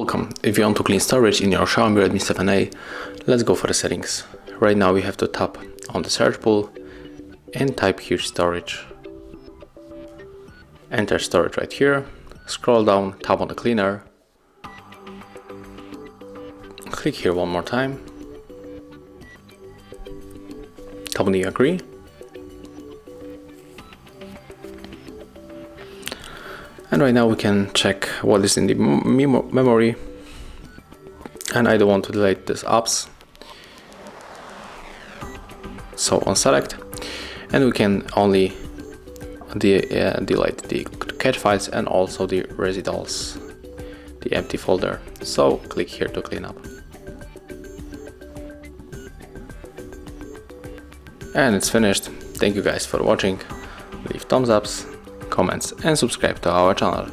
welcome. If you want to clean storage in your Xiaomi Redmi 7A, let's go for the settings. Right now we have to tap on the search pool and type here storage. Enter storage right here, scroll down, tap on the cleaner, click here one more time, tap on the agree, and right now we can check what is in the memory, and I don't want to delete these apps, so on select, and we can only delete the cache files and also the residuals, the empty folder. So click here to clean up. And it's finished. Thank you guys for watching. Leave thumbs ups, comments and subscribe to our channel.